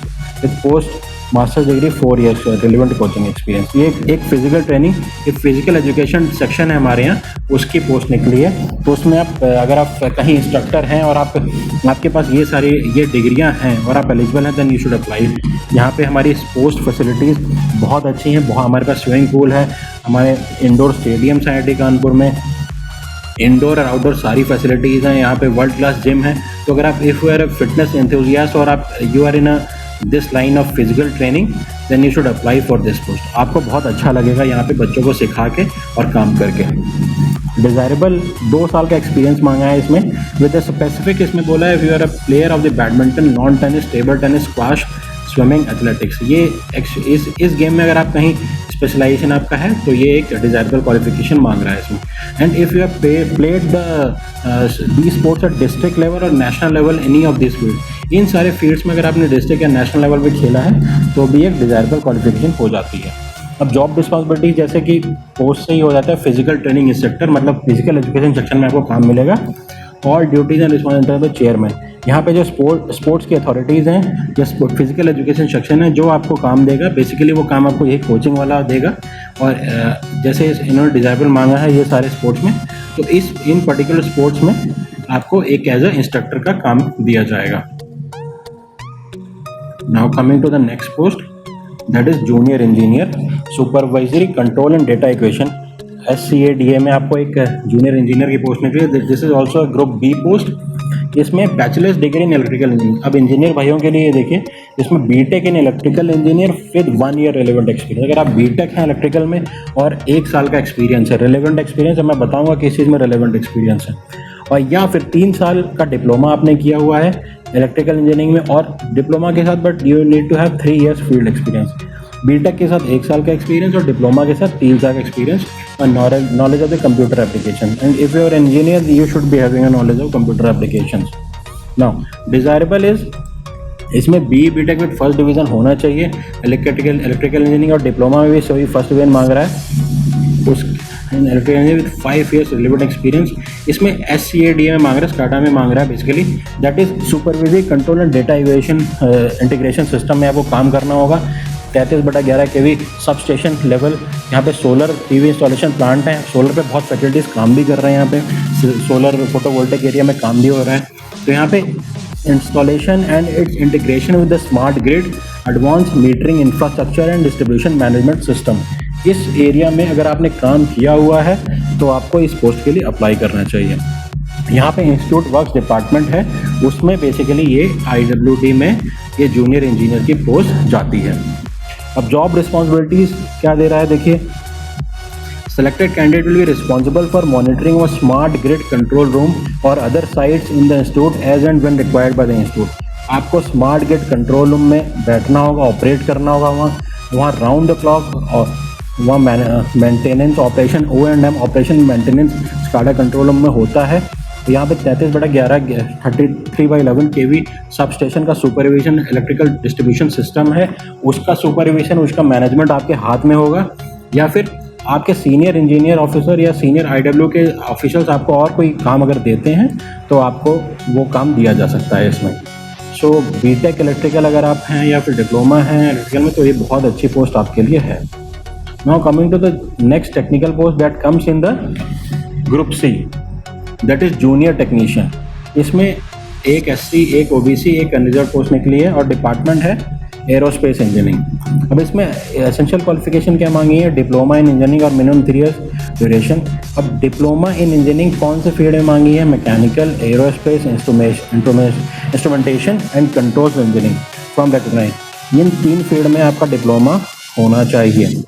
with post masters degree 4 years relevant coaching experience. ये एक फिजिकल ट्रेनिंग, एक physical education section है हमारे यहाँ, उसकी post निकली है। तो उसमें आप अगर आप कहीं इंस्ट्रक्टर हैं और आपके पास ये डिग्रियां हैं और आप एलिजिबल हैं, देन यू शुड अप्लाई। यहाँ पे हमारी स्पोर्ट्स फैसिलिटीज़ बहुत अच्छी हैं। हमारे पास स्विमिंग पूल है, हमारे इंडोर स्टेडियम्स हैं IIT कानपुर में, इंडोर और आउटडोर सारी फैसिलिटीज़ हैं। यहाँ पे वर्ल्ड क्लास जिम है। तो अगर आप if you are a fitness enthusiast और आप you are in this line of physical training, then you should apply for this post. आपको बहुत अच्छा लगेगा यहाँ पे बच्चों को सिखा के और काम करके। डिज़ायरेबल 2 साल का एक्सपीरियंस मांगा है इसमें, विद द स्पेसिफिक इसमें बोला है, if you are a player of the badminton, non tennis, table tennis, squash, swimming, athletics. ये इस गेम में अगर आप कहीं स्पेशलाइजेशन आपका है तो ये एक डिज़ायरेबल क्वालिफिकेशन मांग रहा है इसमें। And if you have played the sports at district level और national level, any of this field, इन सारे फील्ड्स में अगर आपने डिस्ट्रिक्ट या नेशनल लेवल पे खेला है तो भी एक डिज़ायरेबल क्वालिफिकेशन हो जाती है। अब जॉब रिस्पॉन्सिबिलिटी जैसे कि पोस्ट से ही हो जाता है, फिजिकल ट्रेनिंग इंस्ट्रक्टर, मतलब फिजिकल एजुकेशन सेक्शन में आपको काम मिलेगा। All duties and responsibility chairman. यहाँ पे जो स्पोर्ट्स की अथॉरिटीज़ हैं, जो फिजिकल एजुकेशन सेक्शन है, जो आपको काम देगा, बेसिकली वो काम आपको यही कोचिंग वाला देगा। और जैसे इन्होंने डिज़ायरेबल मांगा है ये सारे स्पोर्ट्स में, तो इन पर्टिकुलर स्पोर्ट्स में आपको एक एज अ इंस्ट्रक्टर का काम दिया जाएगा। Now coming to the next post, that is junior engineer supervisory control and data equation. SCADA में आपको एक जूनियर इंजीनियर की पोस्ट निकली है। This is also group B post. इसमें bachelors degree in electrical engineering. अब इंजीनियर भाइयों के लिए देखिए, इसमें BTech in electrical engineer with 1 year relevant experience. अगर आप बीटेक हैं इलेक्ट्रिकल में और 1 साल का एक्सपीरियंस है, रिलेवेंट एक्सपीरियंस है, मैं बताऊंगा किस चीज़ में रिलेवेंट एक्सपीरियंस है, और या फिर 3 साल का डिप्लोमा आपने किया हुआ है इलेक्ट्रिकल इंजीनियरिंग में और डिप्लोमा के साथ, but you need to have 3 years field experience. BTech के साथ 1 साल का एक्सपीरियंस और डिप्लोमा के साथ 3 साल का एक्सपीरियंस और knowledge of the computer application. And if you are engineer you should be having a knowledge of computer application. Now desirable is, इसमें बीटेक विद फर्स्ट डिवीजन होना चाहिए। इलेक्ट्रिकल इंजीनियरिंग और डिप्लोमा में भी सभी फर्स्ट डिवीजन मांग रहा है। उस electrical engineering with 5 years relevant experience. इसमें SCADA में मांग रहा है, स्काडा में मांग रहा है basically, that is supervisory control and data integration system में आपको काम करना होगा। 33/11 kV सब स्टेशन लेवल। यहाँ पे सोलर PV इंस्टॉलेशन प्लांट है, सोलर पे बहुत फैसिलिटीज़ काम भी कर रहे हैं। यहाँ पे सोलर फोटोवोल्टिक एरिया में काम भी हो रहा है। तो यहाँ पे installation and it's integration with the smart grid, advance metering infrastructure and distribution management system, इस एरिया में अगर आपने काम किया हुआ है तो आपको इस पोस्ट के लिए अप्लाई करना चाहिए। यहाँ पे इंस्टीट्यूट वर्क्स डिपार्टमेंट है, उसमें बेसिकली ये IWD में ये जूनियर इंजीनियर की पोस्ट जाती है। अब जॉब रिस्पॉन्सिबिलिटीज़ क्या दे रहा है देखिए, selected candidate will be responsible for monitoring of smart grid control room और other sites in the institute as and when required by the institute. आपको स्मार्ट ग्रिड कंट्रोल रूम में बैठना होगा, ऑपरेट करना होगा, वहाँ राउंड द क्लॉक, और वहाँ maintenance operation, O&M operation maintenance SCADA control room में होता है। तो यहाँ पे 33/11 33/11 kV सब स्टेशन का सुपरविजन, इलेक्ट्रिकल डिस्ट्रीब्यूशन सिस्टम है, उसका सुपरविजन, उसका मैनेजमेंट आपके हाथ में होगा, या फिर आपके सीनियर इंजीनियर ऑफिसर या सीनियर IW के ऑफिसर्स आपको और कोई काम अगर देते हैं तो आपको वो काम दिया जा सकता है इसमें। सो बीटेक इलेक्ट्रिकल अगर आप हैं या फिर डिप्लोमा हैं इलेक्ट्रिकल में तो ये बहुत अच्छी पोस्ट आपके लिए है। Now coming to the next technical post that comes in the group C, that is junior technician. इसमें एक SC, एक OBC, एक अनरिजर्व पोस्ट निकली है और डिपार्टमेंट है एरोस्पेस इंजीनियरिंग। अब इसमें एसेंशियल क्वालिफिकेशन क्या मांगी है, डिप्लोमा इन इंजीनियरिंग और मिनिमम 3 ईयर्स ड्यूरेशन। अब डिप्लोमा इन इंजीनियरिंग कौन से फील्ड में मांगी है, mechanical, aerospace, instrumentation and controls engineering from recognised. इन 3 फील्ड में आपका डिप्लोमा होना चाहिए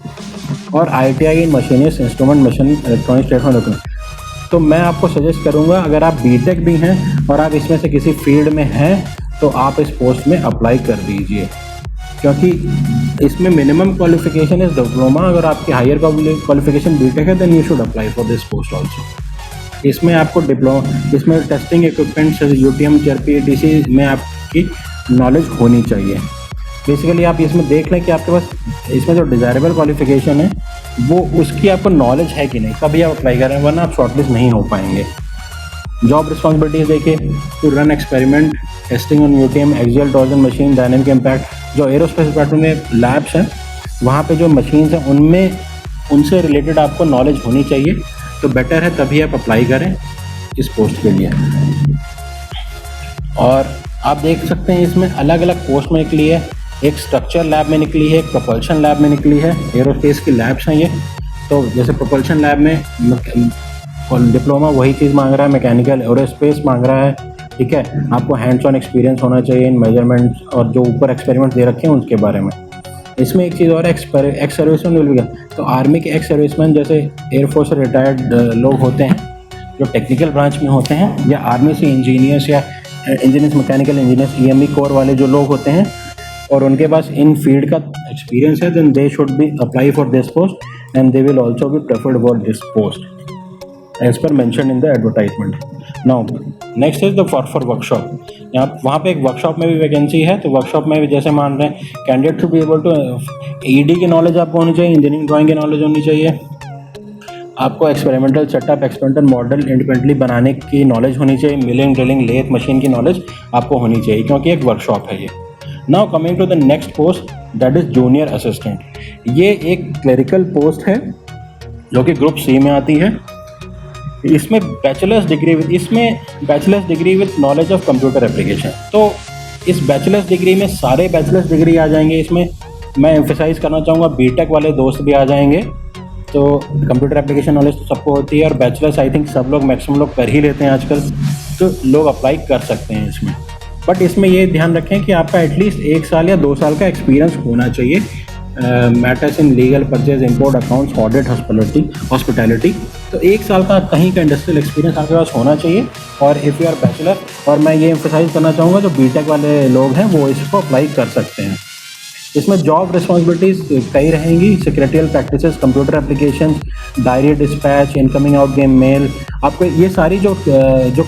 और ITI in machinist, instrument machine, electronics, technology. तो मैं आपको सजेस्ट करूंगा अगर आप बीटेक भी हैं और आप इसमें से किसी फील्ड में हैं तो आप इस पोस्ट में अप्लाई कर दीजिए, क्योंकि इसमें मिनिमम क्वालिफिकेशन इज डिप्लोमा। अगर आपकी हायर क्वालिफिकेशन बीटेक है then you should apply for this post also. इसमें आपको इसमें testing equipments, UTM, CRP, DC में आपकी नॉलेज होनी चाहिए। बेसिकली आप इसमें देख लें कि आपके पास इसमें जो डिज़ायरेबल क्वालिफिकेशन है वो उसकी आपको नॉलेज है कि नहीं, तभी आप अप्लाई करें, वरना आप शॉर्टलिस्ट नहीं हो पाएंगे। जॉब रिस्पॉन्सिबिलिटीज देखिए, to run experiment, testing on UTM, axial torsion machine, dynamic impact. जो एरोस्पेस डिपार्टमेंट में लैब्स हैं वहाँ पे जो मशीन्स हैं उनमें उनसे रिलेटेड आपको नॉलेज होनी चाहिए, तो बेटर है तभी आप अप्लाई करें इस पोस्ट के लिए। और आप देख सकते हैं इसमें अलग अलग पोस्ट में निकली है, एक स्ट्रक्चर लैब में निकली है, एक प्रोपल्शन लैब में निकली है। एरोस्पेस की लैब्स हैं ये। तो जैसे प्रोपल्शन लैब में डिप्लोमा वही चीज़ मांग रहा है, मैकेनिकल एरोस्पेस मांग रहा है, ठीक है। आपको हैंड्स ऑन एक्सपीरियंस होना चाहिए इन मेजरमेंट्स और जो ऊपर एक्सपेरिमेंट दे रखे हैं उसके बारे में। इसमें एक चीज़ और, एक्स सर्विसमैन विल बी, तो आर्मी के एक्स सर्विसमैन जैसे एयरफोर्स से रिटायर्ड लोग होते हैं जो टेक्निकल ब्रांच में होते हैं, या आर्मी से इंजीनियर्स या engineers, mechanical engineers, EME corps वाले जो लोग होते हैं और उनके पास इन फील्ड का एक्सपीरियंस है, then they should be apply for this post and they will also be preferred for this post as per mention in the advertisement. Now next is the for workshop. यहाँ वहाँ पे एक workshop में भी vacancy है। तो workshop में भी जैसे मान रहे हैं candidate to be able to, ED की नॉलेज आपको होनी चाहिए, इंजीनियरिंग ड्राइंग की नॉलेज होनी चाहिए, आपको experimental setup, experimental model independently बनाने की नॉलेज होनी चाहिए, मिलिंग, ड्रिलिंग, लेथ मशीन की नॉलेज आपको होनी चाहिए क्योंकि एक वर्कशॉप है ये। Now coming to the next post, that is junior assistant. ये एक क्लरिकल पोस्ट है जो कि ग्रुप सी में आती है। इसमें bachelors degree with knowledge of computer application. तो इस बैचलर्स डिग्री में सारे बैचलर्स डिग्री आ जाएंगे। इसमें मैं एम्फेसाइज करना चाहूँगा बीटेक वाले दोस्त भी आ जाएंगे। तो कंप्यूटर एप्लीकेशन नॉलेज तो सबको होती है और बैचलर्स आई थिंक सब लोग, मैक्सिमम लोग कर ही लेते हैं आजकल, तो लोग अप्लाई कर सकते हैं इसमें। बट इसमें ये ध्यान रखें कि आपका एटलीस्ट 1 साल या 2 साल का एक्सपीरियंस होना चाहिए। Matters in legal, purchase, import, accounts, audit, hospitality. तो 1 साल का कहीं का इंडस्ट्रियल एक्सपीरियंस आपके पास होना चाहिए। और इफ़ यू आर बैचलर, और मैं ये एम्फेसाइज करना चाहूँगा जो बीटेक वाले लोग हैं वो इसको अप्लाई कर सकते हैं। इसमें जॉब रिस्पॉन्सिबिलिटीज़ कई रहेंगी, secretarial practices, computer application, diary dispatch, incoming out game mail. आपको ये सारी जो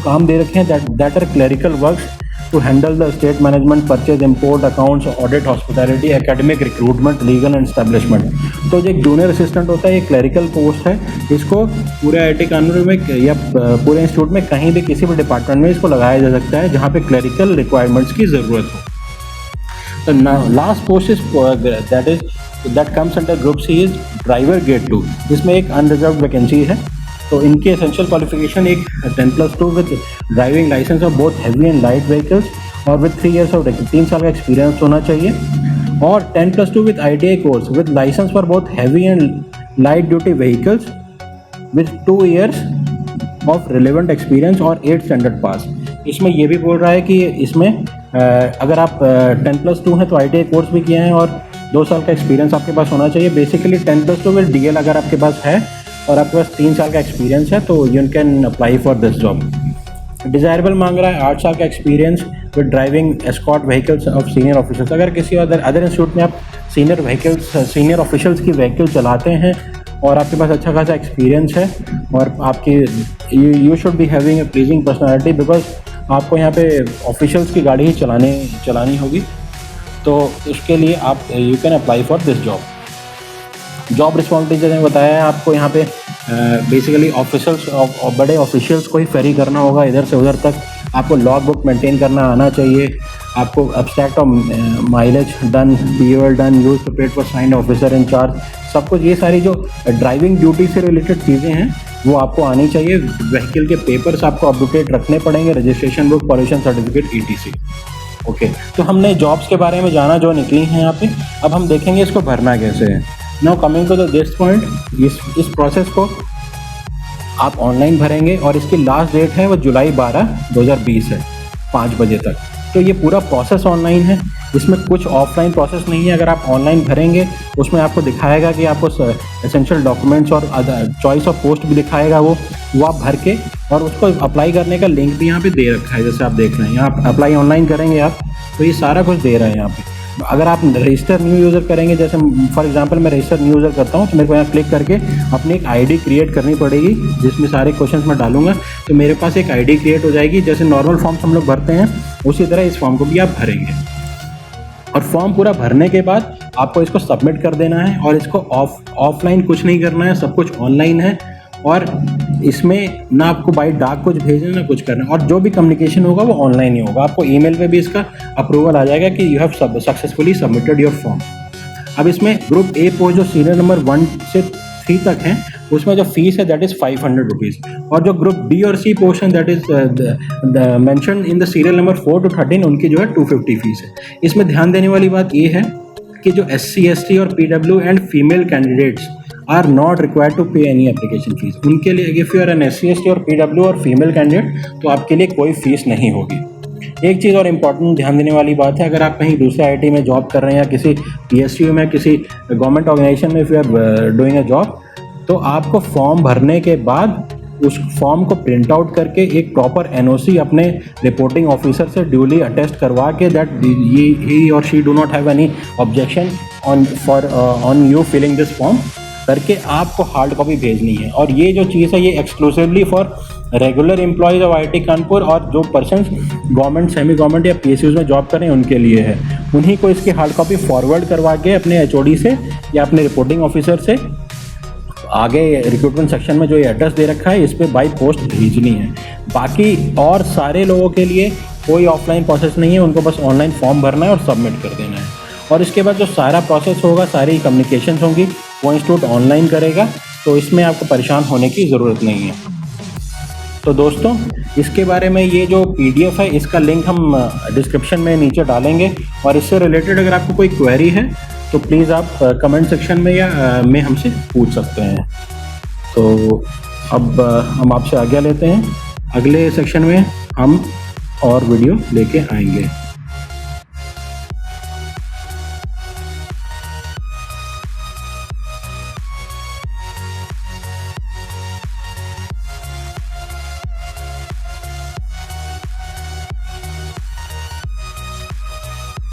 काम दे रखे हैं that are clerical works to handle the state management, purchase, import, accounts, audit, hospitality, academic, recruitment, legal and establishment. तो जो एक जूनियर असिस्टेंट होता है ये क्लरिकल पोस्ट है। इसको पूरे आईआईटी कानपुर में या पूरे इंस्टीट्यूट में कहीं भी किसी भी डिपार्टमेंट में इसको लगाया जा सकता है जहाँ पे क्लरिकल रिक्वायरमेंट्स की ज़रूरत हो। So now last post is that comes under group C is driver grade 2। इसमें एक अनरिजर्व वैकेंसी है। तो इनकी एसेंशियल क्वालिफिकेशन एक 10+2 with driving licence of both heavy and light vehicles और विद 3 years ऑफ 3 साल का एक्सपीरियंस होना चाहिए। और 10+2 with ITI course with licence for both heavy and light duty vehicles with 2 years of relevant experience और 8 standard पास। इसमें ये भी बोल रहा है कि इसमें अगर आप 10+2 हैं तो ITI कोर्स भी किए हैं और 2 साल का एक्सपीरियंस आपके पास होना चाहिए। बेसिकली 10+2 विद DL अगर आपके पास है और आपके पास 3 साल का एक्सपीरियंस है तो you can apply for this job. Desirable मांग रहा है 8 साल का experience with driving escort vehicles of senior officers. अगर किसी अदर इंस्टीट्यूट में आप सीनियर ऑफिशियल्स की व्हीकल चलाते हैं और आपके पास अच्छा खासा एक्सपीरियंस है और आपकी you should be having a pleasing personality, because आपको यहाँ पे ऑफिशियल्स की गाड़ी ही चलानी होगी। तो उसके लिए आप you can apply for this job. Job responsibilities मैंने बताया है आपको। यहाँ पे बेसिकली ऑफिसर्स बड़े ऑफिशियल्स को ही फेरी करना होगा इधर से उधर तक। आपको लॉग बुक मेंटेन करना आना चाहिए। आपको abstract of mileage done, POL done, use prepared for signed officer in charge, सब कुछ ये सारी जो ड्राइविंग ड्यूटी से रिलेटेड चीज़ें हैं वो आपको आनी चाहिए। व्हीकल के पेपर्स आपको अपडेट रखने पड़ेंगे, registration book, pollution certificate, ETC। Okay, तो हमने जॉब्स के बारे में जाना जो निकली हैं यहाँ पे। अब हम देखेंगे इसको भरना कैसे है। Now coming to the this point, इस प्रोसेस को आप ऑनलाइन भरेंगे और इसकी लास्ट डेट है वो जुलाई 12, 2020 है, 5 बजे तक। तो ये पूरा प्रोसेस ऑनलाइन है, इसमें कुछ ऑफलाइन प्रोसेस नहीं है। अगर आप ऑनलाइन भरेंगे उसमें आपको दिखाएगा कि आपको एसेंशियल डॉक्यूमेंट्स और चॉइस ऑफ पोस्ट भी दिखाएगा वो आप भर के, और उसको अप्लाई करने का लिंक भी यहाँ पे दे रखा है, जैसे आप देख रहे हैं। यहाँ अप्लाई ऑनलाइन करेंगे आप तो ये सारा कुछ दे रहा है यहाँ पे। अगर आप रजिस्टर न्यू यूज़र करेंगे, जैसे फॉर एग्जांपल मैं रजिस्टर न्यू यूज़र करता हूँ तो मेरे को यहाँ क्लिक करके अपनी एक आईडी क्रिएट करनी पड़ेगी जिसमें सारे क्वेश्चंस मैं डालूंगा। तो मेरे पास एक आईडी क्रिएट हो जाएगी। जैसे नॉर्मल फॉर्म्स हम लोग भरते हैं उसी तरह इस फॉर्म को भी आप भरेंगे। और फॉर्म पूरा भरने के बाद आपको इसको सबमिट कर देना है और इसको ऑफलाइन कुछ नहीं करना है, सब कुछ ऑनलाइन है। और इसमें ना आपको बाय डाक कुछ भेजना ना कुछ करना, और जो भी कम्युनिकेशन होगा वो ऑनलाइन ही होगा। आपको ईमेल पे भी इसका अप्रूवल आ जाएगा कि you have successfully submitted your form. अब इसमें ग्रुप ए पोस्ट जो सीरियल नंबर 1 से 3 तक हैं, उसमें जो फीस है दैट इज़ 500 रुपीज़, और जो ग्रुप बी और C portion that is mention in the serial number 4 to 13 उनकी जो है 250 फीस है। इसमें ध्यान देने वाली बात ये है कि जो SC ST और PW and female candidates are not required to pay any application fees. उनके लिए if you are an SC ST और PW और फीमेल कैंडिडेट तो आपके लिए कोई फीस नहीं होगी। एक चीज़ और इम्पॉर्टेंट ध्यान देने वाली बात है, अगर आप कहीं दूसरे IIT में जॉब कर रहे हैं या किसी PSU में किसी गवर्नमेंट ऑर्गेनाइजेशन में if you are doing a job, तो आपको फॉर्म भरने के बाद उस फॉर्म को प्रिंट आउट करके एक प्रॉपर NOC अपने रिपोर्टिंग ऑफिसर से ड्यूली अटेस्ट करवा के दैट ही और she do not have any objection on you feeling this form करके आपको हार्ड कॉपी भेजनी है। और ये जो चीज़ है ये exclusively for regular employees of IIT Kanpur और जो पर्सन्स गवर्नमेंट, सेमी गवर्नमेंट या PSUs में जॉब कर रहे हैं उनके लिए है। उन्हीं को इसकी हार्ड कॉपी फॉरवर्ड करवा के अपने HOD से या अपने रिपोर्टिंग ऑफिसर से आगे रिक्रूटमेंट सेक्शन में जो ये एड्रेस दे रखा है इस पर बाई पोस्ट भेजनी है। बाकी और सारे लोगों के लिए कोई ऑफलाइन प्रोसेस नहीं है, उनको बस ऑनलाइन फॉर्म भरना है और सबमिट कर देना है। और इसके बाद जो सारा प्रोसेस होगा, सारी कम्युनिकेशंस होंगी, वो इंस्टीट्यूट ऑनलाइन करेगा, तो इसमें आपको परेशान होने की ज़रूरत नहीं है। तो दोस्तों इसके बारे में ये जो PDF है इसका लिंक हम डिस्क्रिप्शन में नीचे डालेंगे, और इससे रिलेटेड अगर आपको कोई क्वेरी है तो प्लीज़ आप कमेंट सेक्शन में या में हमसे पूछ सकते हैं। तो अब हम आपसे आज्ञा लेते हैं, अगले सेक्शन में हम और वीडियो लेके आएंगे।